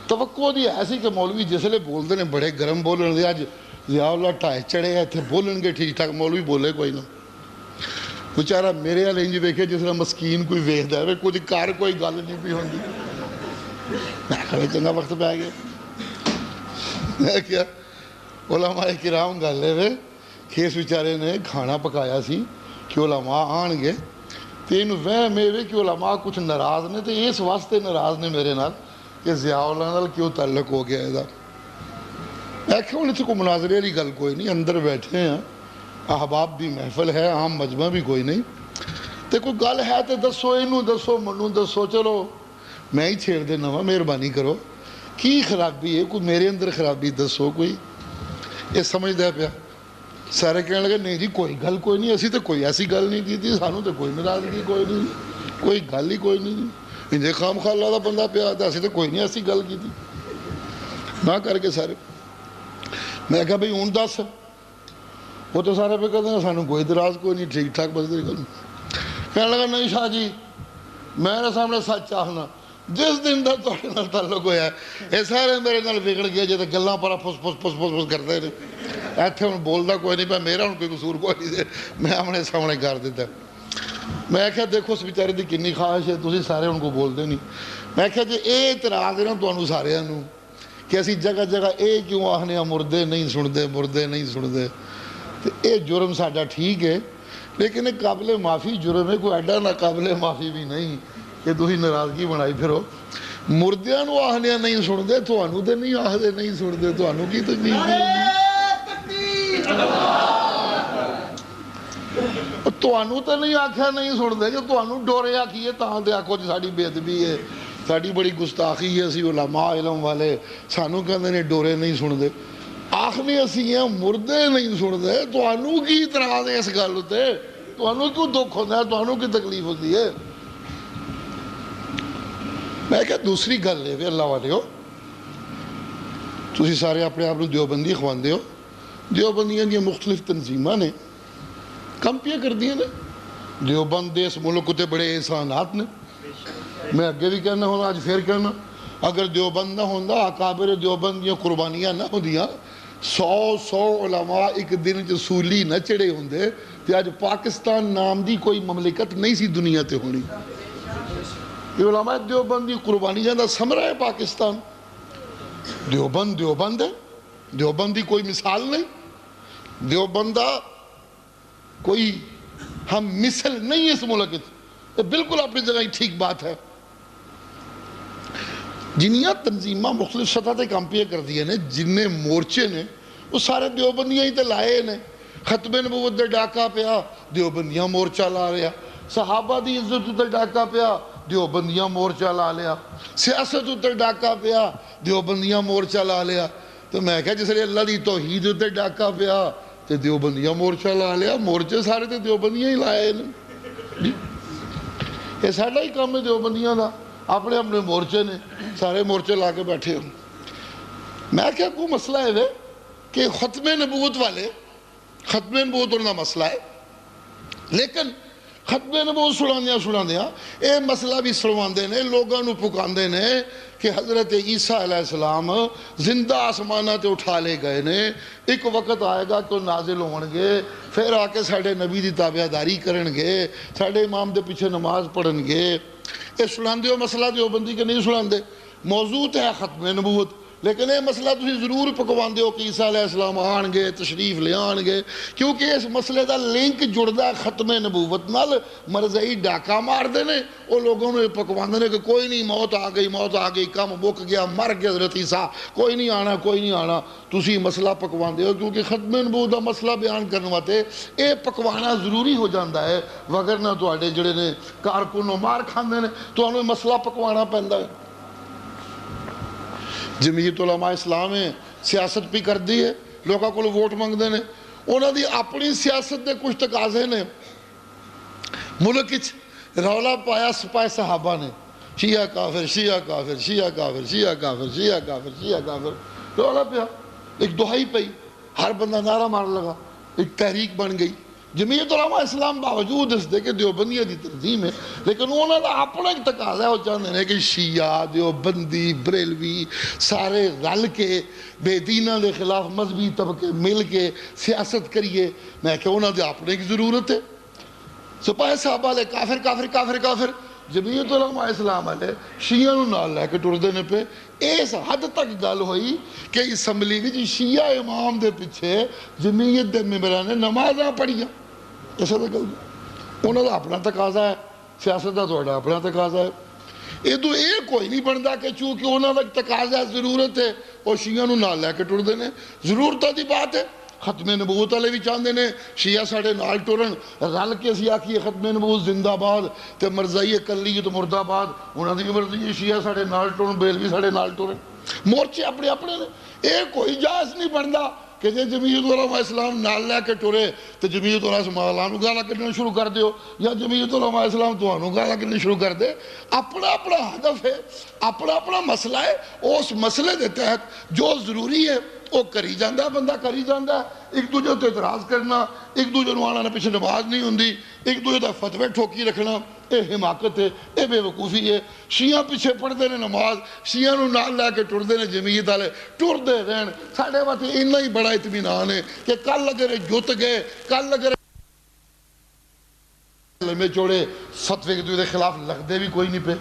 توقع دی ایسی کہ مولوی جس لئے بولتے ہیں بڑے گرم بولن دے، آج ضیاء اللہ ٹائے چڑھے ہیں تھے بولن گے ٹھیک ٹھاک، مولوی بولے کوئی نہ، بچارہ میرے والے انج ویکھے جس طرح مسکین کوئی ویکھدا ہے کچھ کر کوئی گل نہیں پئی ہوندی، میں کہا بھی چنگا وقت پہ آ گیا. میں کیا علماء کرام گل ہے کہ اس بیچارے نے کھانا پکایا سی کہ علماء آن گے تو انہوں وہم ہے کہ علماء کچھ ناراض نے تو اس واسطے ناراض نے میرے نال کہ ضیاء اللہ نال کیوں تعلق ہو گیا ہے. میں کہ انہیں سے کوئی مناظرے والی گل کوئی نہیں, اندر بیٹھے ہیں, احباب بھی محفل ہے, عام مجمع بھی کوئی نہیں, تو کوئی گل ہے تو دسو, انہوں دسو, منوں دسو, چلو میں ہی چھیڑ دینا وا, مہربانی کرو کی خرابی ہے, کوئی میرے اندر خرابی دسو کوئی. یہ سمجھدا پیا. سارے کہنے لگے نہیں جی کوئی گل کوئی نہیں, اسی تو کوئی ایسی گل نہیں کی تھی, سانوں تو کوئی ناراضگی کوئی نہیں, کوئی گل ہی کوئی نہیں, انجے خام خیال دا بندہ پیا تو اسی تو کوئی نہیں ایسی گل کی تھی. نہ کر کے سارے میں کہا بھئی ہوں دس, وہ تو سارے پہ کہتے ہیں سانوں کوئی اعتراض کوئی نہیں, ٹھیک ٹھاک بس گل. کہنے لگا نہیں شاہ جی میرے سامنے سچ آخنا, جس دن دا تھوڑے نال تعلق ہویا ہے یہ سارے میرے نال بگڑ گیا جے تے گلاں پر پھس پھس پھس پھس پھس کرتے ہیں. ایتھے ہن بولدا کوئی نہیں پیا, میرا ہن کوئی قصور کوئی نہیں, میں آمنے سامنے کر دیتا. میں کہا دیکھو اس بیچارے دی کنی خواہش ہے, تسی سارے ان کو بولتے نہیں. میں کہا جی اے اعتراض ہے نا تانوں ساریاں نوں کہ اسی جگہ جگہ اے کیوں آخنے مردے نہیں سنتے, مردے نہیں سنتے, تو اے جرم ساڈا ٹھیک ہے لیکن ایک قابل معافی جرم ہے, کوئی ایڈا نہ قابل معافی بھی نہیں کہ تسی ناراضگی بنائی پھرو. مردیاں نوں آخنے نہیں سنتے, تانوں تے نہیں آخدے نہیں سنتے, تانوں کی تکلیف ہے؟ تانوں تے نہیں آکھیا نہیں سنتے, جو تانوں ڈورے آکھیے تاں تے آکھو جی ساڈی بے ادبی ہے, ساڈی بڑی گستاخی ہے, اسی علماء علم والے سانوں کہندے نے ڈورے نہیں سنتے. آخنے اسی ہیں مردے نہیں سنتے, تانوں کی اعتراض ہے اس گل تے, تانوں کیوں دکھ ہوندا ہے, تانوں کی تکلیف ہوندی ہے. میں کہا دوسری گل ہے اللہ والے ہو, تسی سارے اپنے آپ دیوبندی خواندے ہو, دیوبندیاں دی مختلف تنظیماں نے کم پیا کر دیے نے, دیوبند اس ملک تے بڑے احسانات نے. میں اگے بھی کہنا ہونا, آج پھر کہنا, اگر دیوبند نہ ہوندا, اکابر دیوبند دیاں قربانیاں نہ ہوندیاں, 100 علماء ایک دن چ سولی نہ چڑھے ہوندے تے اج پاکستان نام دی کوئی مملکت نہیں سی دنیا تے ہونی. یہ علماء دیوبند دی قربانیاں دا ثمرہ ہے پاکستان. دیوبند دیوبند ہے, دیوبند دی کوئی مثال نہیں, دیوبندہ کوئی ہم مثل نہیں اس ملک, بالکل اپنی جگہ ہی ٹھیک بات ہے. جنیاں تنظیمہ مختلف سطح تے کام پیا کر دیے نے, جنہیں مورچے نے وہ سارے دیوبندیاں ہی تے لائے نے. ختم نبوت دے ڈاکا پیا, دیوبندیاں مورچہ لا لیا. صحابہ دی عزت تے ڈاکا پیا, دیوبندیاں مورچہ لا لیا. سیاست تے ڈاکا پیا, دیوبندیاں مورچہ لا لیا. تو میں کہا جس لئے اللہ دی توحید تے ڈاکا پیا تے دیوبندیاں مورچہ لا لیا. مورچے سارے تے دیوبندیاں ہی لائے نے. یہ ساڈا ہی کام ہے دیوبندیاں دا, اپنے اپنے مورچے نے, سارے مورچے لا کے بیٹھے ہو. میں کیا کوئی مسئلہ ہے کہ ختم نبوت والے, ختم نبوت انہوں کا مسئلہ ہے, لیکن ختم نبوت سڑاندیاں اے مسئلہ بھی سڑواندے نے, لوگاں نو پکاندے نے کہ حضرت عیسیٰ علیہ السلام زندہ آسمانہ تے اٹھا لے گئے نے, ایک وقت آئے گا کہ نازل ہون گے, پھر آ کے ساڑھے نبی دی تابعداری کرن گے, ساڑھے امام دے پیچھے نماز پڑھن گے. یہ سڑاندے ہو مسئلہ دیوبندی کے نہیں سڑاندے, موضوع ہے ختم نبوت, لیکن یہ مسئلہ تسی ضرور پکواندے ہو کہ عیسیٰ علیہ السلام آن گے, تشریف لے آن گے, کیونکہ اس مسئلے دا لنک جڑدا ختم نبوت نال. مرزائی ڈاکا مار دے نے, وہ لوگوں نے پکواندے نے کہ کوئی نہیں, موت آ گئی, کام مک گیا, مر گیا حضرت عیسیٰ, کوئی نہیں آنا. تسی مسئلہ پکواندے ہو کیونکہ ختم نبوت دا مسئلہ بیان کرنے واتے اے پکوانا ضروری ہو جاندہ ہے, وگرنہ تواڈے جڑے نے کارکنوں مار کھاندے نے, تانوں مسئلہ پکوانا پیندا ہے. جمعیت علماء اسلام ہے, سیاست بھی کر دی ہے, لوگوں کو ووٹ منگتے ہیں, انہوں دی اپنی سیاست دے کچھ تقاضے نے. ملک رولا پایا سپاہ صحابہ نے, شیعہ کافر, شیعہ کافر, شیعہ کافر, شیعہ کافر, شیعہ کافر, شیعہ کافر, رولا پیا, ایک دہائی پئی, ہر بندہ نعرہ مار لگا, ایک تحریک بن گئی. جمعیت علماء اسلام باوجود اس دے کہ دیوبندیاں دی تنظیم ہے, لیکن انہوں نے اپنا ایک تقاضا ہے, وہ چاہتے ہیں کہ شیعہ, دیوبندی, بریلوی سارے رل کے بے دینہ دے خلاف مذہبی طبقے مل کے سیاست کریے. میں کہ انہوں نے اپنے کی ضرورت ہے. سپاہ صحابہ لے کافر کافر کافر کافر, جمعیت علماء اسلام والے شیعہ نو نال لے کے ٹردے نے پہ اس حد تک گل ہوئی کہ اسمبلی وچ شیعہ امام دے پیچھے جمعیت دے ممبراں نے نمازاں پڑھیاں. اس دا گل انہاں دا اپنا تقاضا ہے, سیاست دا تہاڈا اپنا تقاضا ہے. ادو یہ کوئی نہیں بنتا کہ چونکہ انہوں کا تقاضا ضرورت ہے وہ شیعہ نو نال لے کے ٹردے نے. ضرورت دی بات ہے, ختم نبوت والے بھی چاہتے ہیں شیعہ ساڑے نال ٹرن, رل کے اسی آکھیے ختم نبوت زندہ باد تے مرزائی کلی تو مرد آباد, انہوں کی مرضی شیعہ ساڑے نال ٹرن, بیلوی ساڑے نال ٹرن. مورچے اپنے اپنے نے. یہ کوئی جائز نہیں بنتا کہ جی جمعیت علماء اسلام نال لے کے ٹرے تو جمعیت علماء نو گالاں کڈھنا شروع کر دیو, یا جمعیت علماء اسلام تانوں گالاں کڈھنا شروع کر دے. اپنا اپنا ہدف ہے, اپنا اپنا مسئلہ ہے. اس مسئلے دے تحت جو ضروری ہے وہ کری جاندہ ہے, بندہ کری جاندہ ہے. ایک دوجہ تے اعتراض کرنا, ایک دوجہ نو آنا پیچھے نماز نہیں ہوندی, ایک دوجہ تے فتوے ٹھوکی رکھنا, اے حماقت ہے, اے بے وقوفی ہے. شیعہ پیچھے پڑھتے ہیں نماز, شیعہ نو نال لے کے ٹردے نے جمعیت والے, ٹردے رہن. ساڈے واسطے اتنا ہی بڑا اطمینان ہے کہ کل اگر جت گئے, کل اگر لمبے چوڑے فتوے کے خلاف لگتے بھی کوئی نہیں پہ.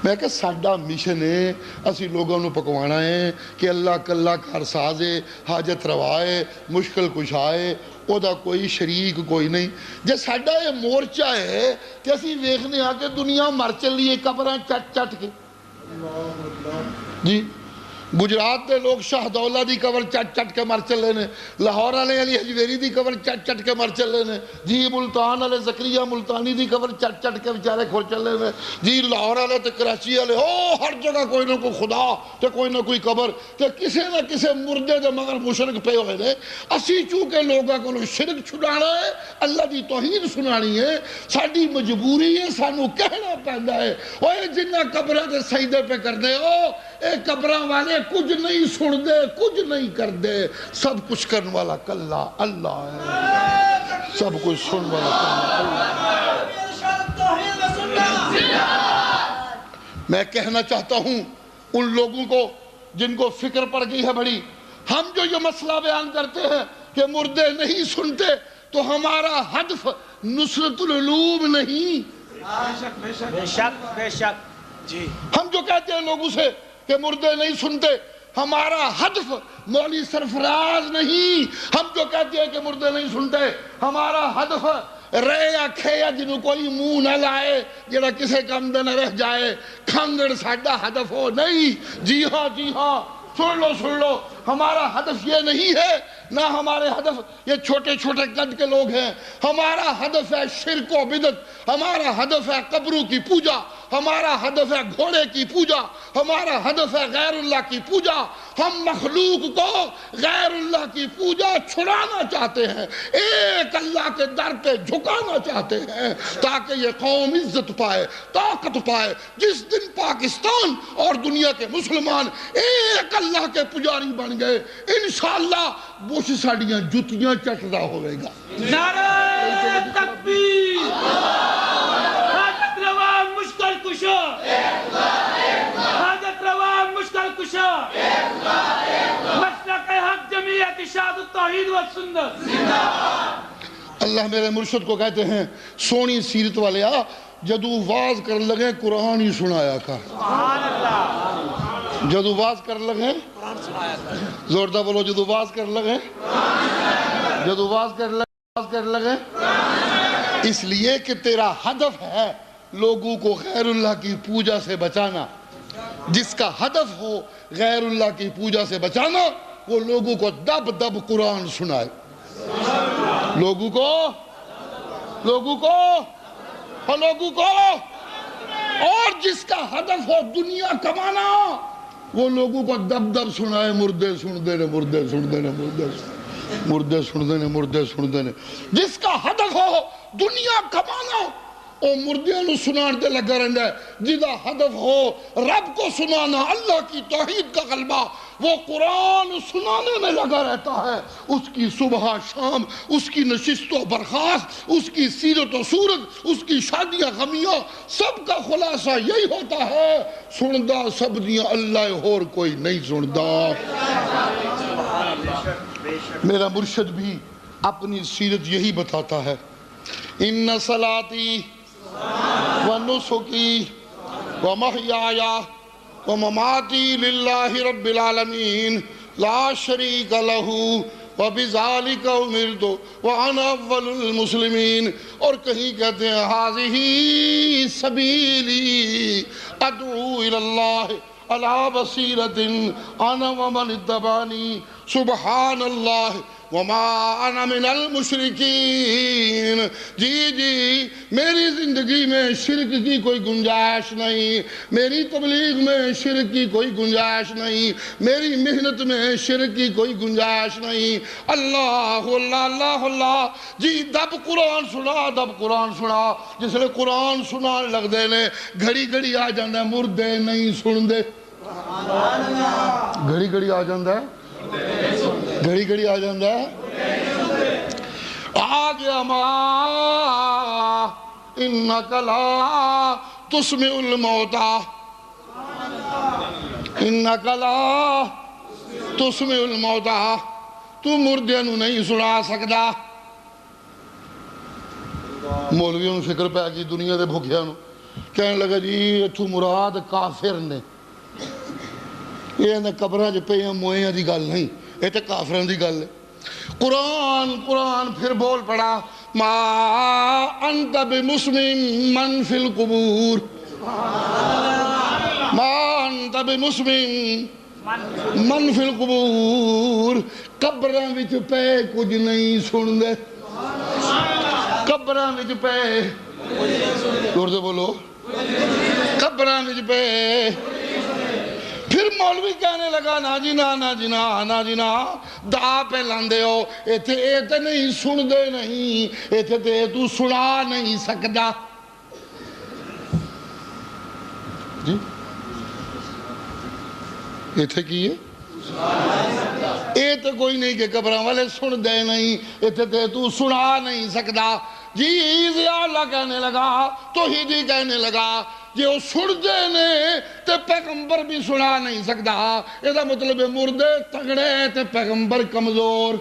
میں کہ ساڈا مشن ہے اسی لوگوں نو پکوانا ہے کہ اللہ کلا کارساز ہے, حاجت روا ہے, مشکل کشا ہے, او دا کوئی شریک کوئی نہیں. جے ساڈا یہ مورچہ ہے کہ اسی ویکھنے آ کے دنیا مر چلی ہے قبراں چٹ چٹ کے. جی گجرات دے لوگ شاہدولہ دی قبر چٹ چٹ کے مر چلے نے, لاہور والے علی حجویری دی قبر چٹ چٹ کے مر چلے نے, جی ملتان والے زکریا ملتانی دی قبر چٹ چٹ کے بیچارے کھول چلے نے, جی لاہور والے تے کراچی والے ہر جگہ کوئی نہ کوئی خدا تے کوئی نہ کوئی قبر تے کسے نہ کسے مردے دے مگر مشرک پہ ہوئے نے. اسی چونکہ لوگاں کو شرک چھڑانا ہے, اللہ دی توحید سنانی ہے, ساڈی مجبوری ہے, سانو کہنا پیندا ہے اوے جنہ قبراں دے سجدے پہ کر دے او اے قبراں والے کچھ نہیں سن دے, کچھ نہیں کر دے, سب کچھ کرنے والا کلا اللہ ہے, سب کچھ سن والا کلا. میں کہنا چاہتا ہوں ان لوگوں کو جن کو فکر پڑ گئی ہے بڑی, ہم جو یہ مسئلہ بیان کرتے ہیں کہ مردے نہیں سنتے تو ہمارا ہدف نصرت العلوم نہیں. بے شک بے شک. جی ہم جو کہتے ہیں لوگوں سے کہ مردے نہیں سنتے, ہمارا ہدف مولوی سرفراز نہیں. ہم جو کہتے ہیں کہ مردے نہیں سنتے, ہمارا ہدف رے آکھے یا جنہوں کوئی منہ نہ لائے, جڑا کسے کام دے نہ رہ جائے, کھانگڑ ساڈا ہدف ہو نہیں. جی ہاں سن لو ہمارا ہدف یہ نہیں ہے, نہ ہمارے ہدف یہ چھوٹے چھوٹے قد کے لوگ ہیں. ہمارا ہدف ہے شرک و بدعت, ہمارا ہدف ہے قبروں کی پوجا, ہمارا ہدف ہے گھوڑے کی پوجا, ہمارا ہدف ہے غیر اللہ کی پوجا. ہم مخلوق کو غیر اللہ کی پوجا چھڑانا چاہتے ہیں, ایک اللہ کے در پہ جھکانا چاہتے ہیں تاکہ یہ قوم عزت پائے, طاقت پائے. جس دن پاکستان اور دنیا کے مسلمان ایک اللہ کے پجاری بن گئے, انشاءاللہ بوش ساڑیاں جتیاں چٹدا ہوئے گا. نعرہ تکبیر, حاجت روا مشکل کشا, حاجت روا مشکل کشا, مسلک حق جمعیت اشاعت التوحید والسنت. اللہ میرے مرشد کو کہتے ہیں سونی سیرت والے آ, جدو واز کر لگے قرآن ہی سنایا کر. سبحان اللہ. جدو واز کر لگے زوردہ بولو, جدو واز کر لگے, جدو واز کر لگے, اس لیے کہ تیرا ہدف ہے لوگوں کو غیر اللہ کی پوجا سے بچانا. جس کا ہدف ہو غیر اللہ کی پوجا سے بچانا, وہ لوگوں کو دب دب قرآن سنائے, لوگوں کو اور جس کا ہدف ہو دنیا کمانا, وہ لوگوں کو دب دب سنائے, مردے سنتے نے, مردے سنتے نے, مردے سنتے نے, مردے سنتے نے. جس کا ہدف ہو دنیا کمانا, وہ مردیاں نو سنان دے لگا رہندا ہے. جدا ہدف ہو رب کو سنانا, اللہ کی توحید کا غلبہ, وہ قرآن سنانے میں لگا رہتا ہے. اس کی صبح شام, اس کی نشست و برخاست, اس کی سیرت و صورت, اس کی شادیاں غمیاں, سب کا خلاصہ یہی ہوتا ہے, سندا سب دیاں اللہ اور کوئی نہیں سندا. میرا مرشد بھی اپنی سیرت یہی بتاتا ہے, ان صلاتی ونسکی ومحیای ومماتی للہ رب العالمین لا شریک لہ وبذالک امرت وانا اول المسلمین. اور کہیں کہتے ہیں ھذہ سبیلی ادعو الی اللہ علی بصیرۃ انا ومن اتبعنی سبحان اللہ وما انا من المشرکین. جی میری زندگی میں شرک کی کوئی گنجائش نہیں، میری تبلیغ میں شرک کی کوئی گنجائش نہیں، میری محنت میں شرک کی کوئی گنجائش نہیں. اللہ اللہ اللہ اللہ. جی دب قرآن سنا، دب قرآن سنا. جس نے قرآن سنا لگ دے نے گھڑی گھڑی آ جاندہ ہے مردے نہیں سن دے. گھڑی گھڑی آ جاندہ ہے، گھڑی گھڑی آ جاندہ ہے. آ گیا ماں انکا لا تسمع الموتا، انکا لا تسمع الموتا. تو مردے نو نہیں سنا سکدا. مولویوں نے فکر پہ کی دنیا دے بھوکیاں نو کہنے لگا جی اتھو مراد کافر نے. یہ نہ قبرہ جو پہ موئیاں دی گل نہیں، یہ تو کافران دی گل ہے. قرآن پھر بول پڑا ما انت بمسمم من فی القبور، ما انت بمسمم من فی القبور. قبران وچ پہ کچھ نہیں سن دے، قبران وچ پہ زور سے بولو، قبران وچ پہ. پھر مولوی کہنے لگا نا جی نا نا جی نا نا جی نا دا پہ لاندے ہو ایتھے ایتھے نہیں سن دے نہیں، ایتھے تے تو سنا نہیں سکدا. جی ایتھے کی ہے ایتھے کوئی نہیں کہ قبران والے سن دے نہیں، ایتھے تے تو سنا نہیں سکدا. جی ضیاء اللہ کہنے لگا، توحیدی کہنے لگا جی وہ سن دے نے تے پیغمبر بھی سنا نہیں سکدا. یہ دا مطلب مردے تگڑے تے پیغمبر کمزور.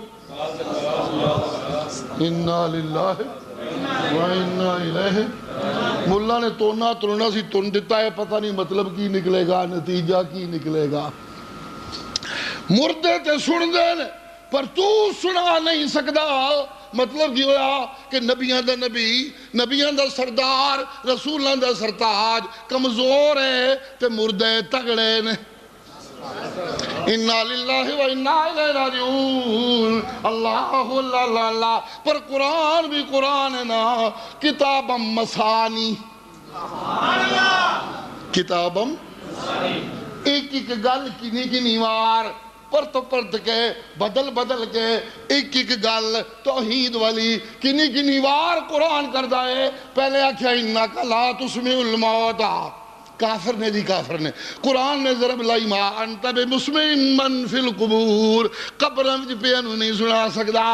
انا للہ و انا الیہ. ملا نے تونا ترنا سی تن دیتا ہے، پتہ نہیں مطلب کی نکلے گا، نتیجہ کی نکلے گا. مردے تے سن دے نے پر تو سنا نہیں سکدا. مطلب کی ہویا کہ نبیان دا نبی، نبیان دا سردار، رسولان دا سرتاج کمزور ہے تے مردے تگڑے نے. انا للہ و انا الیہ راجعون. اللہ اللہ اللہ اللہ. پر قرآن بھی قرآن ہے نا، کتابم مسانی، کتابم ایک ایک گل کنی کنی وار پرت کے بدل بدل کے ایک ایک گل توحید والی کنی کنی وار قرآن کردہ ہے. پہلے آکھیا انکا لا تسمع الموتا، کافر نے دی کافر نے. قرآن نے ضرب لائی ما انت بمسمع من فی القبور، قبران وچ پہ انہوں نہیں سنا سکدا.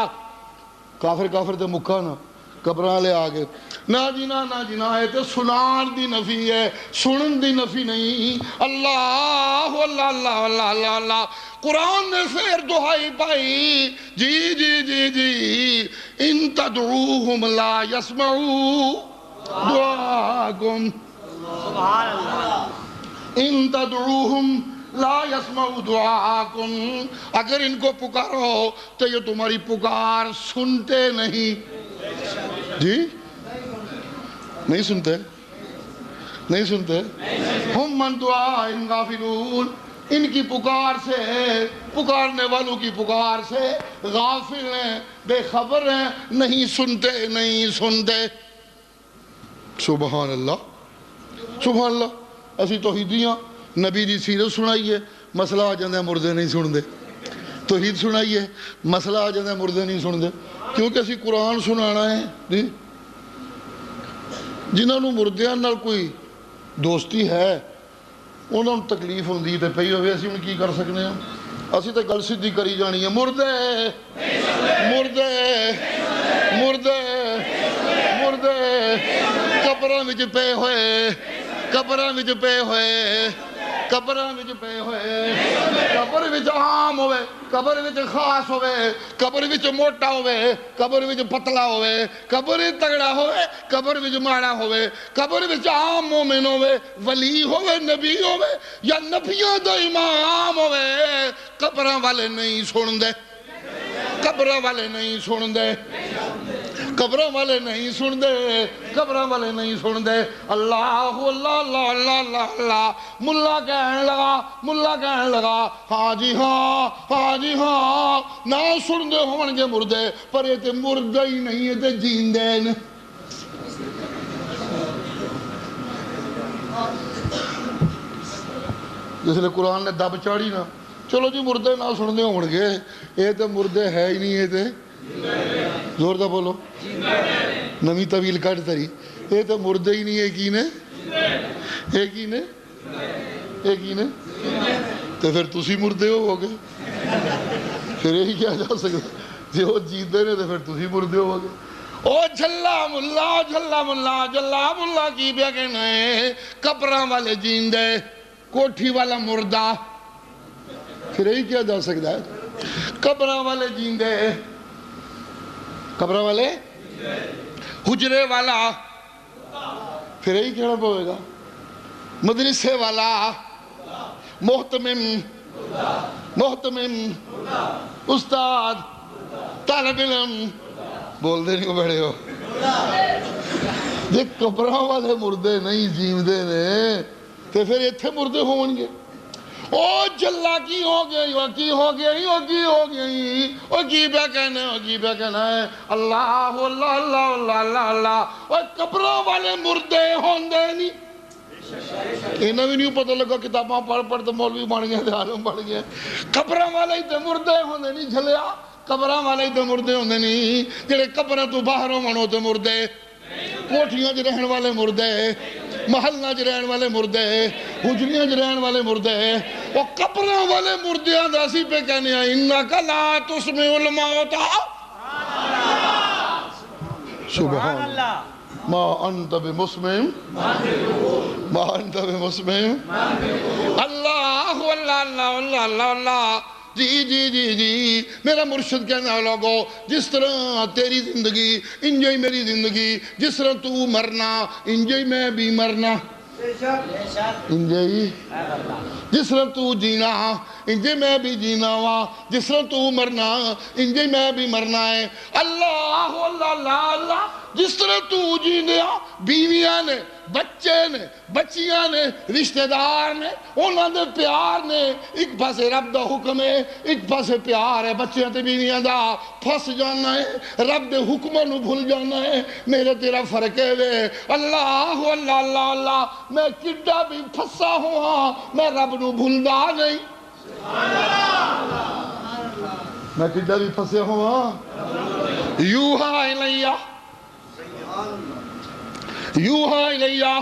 کافر کافر تے مکہ نا، قبران لے آگے نا جی نا نا جی نا. ہے تے سنان دی نفی ہے، سنن دی نفی نہیں. اللہ اللہ اللہ اللہ اللہ اللہ. قرآن نے پھر دعائی پائی جی جی جی جی ان تدعوہم لا یسمعو دعاکم، ان تدعوہم لا یسمعو دعاکم. اگر ان کو پکارو تو یہ تمہاری پکار سنتے نہیں. جی نہیں سنتے، نہیں سنتے. ہم من دعائن غافلون. ان کی پکار سے، پکارنے والوں کی پکار سے غافل ہیں، بے خبر ہیں، نہیں سنتے نہیں سنتے. سبحان اللہ سبحان اللہ. اسی توحیدیاں نبی دی سیرت سنائیے، مسئلہ آ جاندے مردے نہیں سن دے. توحید سنائیے، مسئلہ آ جاندے مردے نہیں سن دے. کیونکہ اسی قرآن سنانا ہے. جی جنہوں نے مردیاں نال کوئی دوستی ہے انہوں نے تکلیف ہوندی تے پئی ہوئے، اسی ان کی کر سکنے ہیں. اسی تے گل سیدھی کری جانی ہے. مردے مردے مردے مردے قبراں وچ پے ہوئے، قبراں وچ پے ہوئے، قبراں وچ پے ہوئے، قبر وچ وچ عام ہوئے قبر وچ خاص ہوئے قبر وچ موٹا ہوئے قبر وچ پتلا ہوئے قبر تگڑا ہوئے قبر وچ ماڑا ہوئے قبر وچ عام مومن ہوئے ولی ہوئے نبی ہوئے یا نبیوں دا امام ہوئے قبراں والے نہیں سن دے قبراں والے نہیں سن دے قبراں والے نہیں سن دے قبراں والے نہیں سن دے اللہ اللہ اللہ اللہ اللہ اللہ ملا کہن لگا ہاں جی ہاں نہ سن دے ہون گے مردے پر یہ تے مردہ ہی نہیں ہے تے جیندے نے جس لئے قرآن نے دب چاڑی نا چلو جی مردے نہ سن دے ہون گے یہ تے مردے ہے ہی نہیں ہے تے زور دا بولو نمی طویل کٹ تری یہ تو مردے ہی نہیں ایک ہی نے تو پھر تسی مردے ہو گے پھر یہی کیا جا سکتا جی وہ جیتے نے تو پھر تسی مردے ہو گے او جھلا ملا کی بیا کہنا ہے قبراں والے جیندے کوٹھی والا مردہ پھر یہی کیا جا سکتا ہے قبراں والے جیندے قبراں والے حجرے والا پھر یہی کہنا پوے گا مدرسے والا محتمم استاد طالب علم بول دے نہیں کو بیٹھے ہو یہ قبراں والے مردے نہیں جیندے نے تو پھر اتھے مردے ہون گے او جلہ کی ہو گئی او کی بیا کہنا ہے اللہ اللہ اللہ اللہ اللہ اللہ او قبروں والے مردے ہون دے نہیں انہاں بھی نہیں پتہ لگا کتاباں پڑھ تو مولوی بن گئے عالم بن گئے قبروں والے تے مردے ہون دے نہیں جھلیا قبروں والے تے مردے ہون دے نہیں جڑے قبراں تو باہر ہون تے مردے کوٹھیاں وچ رہن والے مردے محلہ چ رہن والے مردے حجریاں چ رہن والے مردے وہ قبراں والے مردیاں دا اسی پہ کہنے ہیں انکا لا تسمع الموت سبحان اللہ ما انت بمسمع اللہ اللہ اللہ اللہ اللہ جی میرا مرشد کہنا لوگو جس طرح تیری زندگی انجوئی میری زندگی جس طرح تو مرنا انجوئی میں بھی مرنا انجوئی جس طرح تو جینا انجوئی میں بھی جینا ہوا جس طرح تو مرنا انجوئی میں بھی مرنا ہے اللہ اللہ اللہ اللہ جس طرح تو جیندیا بیویاں نے بچے نے بچیاں نے رشتہ دار نے انہاں دے پیار نے ایک پاسے رب دا حکم ہے ایک پاسے پیار ہے بچیاں تے بیویاں دا پھس جانا ہے رب دے حکموں نو بھول جانا ہے میرے تیرا فرق ہے وے اللہ اللہ اللہ اللہ میں کڈا بھی پھسا ہوا میں رب نو بھولدا نہیں میں کڈا بھی پھسے ہوا یوہا الیہ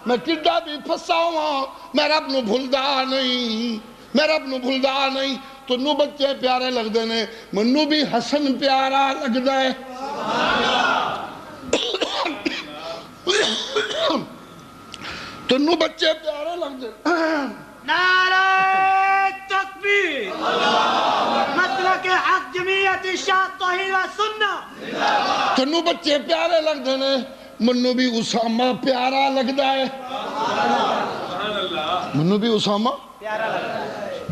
میں کڈا بھی پھسا ہوا میں رب نو بھولدا نہیں تو نو بچے پیارے لگ دے نے منو بھی حسن پیارا لگ دے تو نو بچے پیارے لگ دے نعرہ تکبیر مسلک حق جمعیت ارشاد توحید و سنت تو نو بچے پیارے لگ دے نے منو بھی اسامہ پیارا لگدا ہے منو بھی اسامہ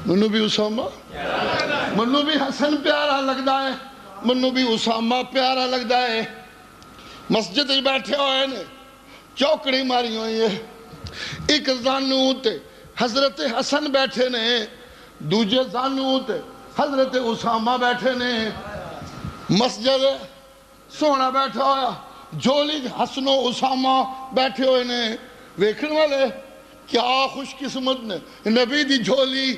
منو بھی اسامہ منو بھی حسن پیارا لگدا ہے منو بھی اسامہ پیارا لگدا ہے مسجد بیٹھے ہوئے نے چوکڑی ماری ہوئی ہے ایک زانو تے حضرت حسن بیٹھے نے دوجے زانو تے حضرت اسامہ بیٹھے نے مسجد سونا بیٹھا ہویا جولی حسن و اسامہ بیٹھے ہوئے نے ویکھن والے کیا خوش قسمت نے نبی دی جھولی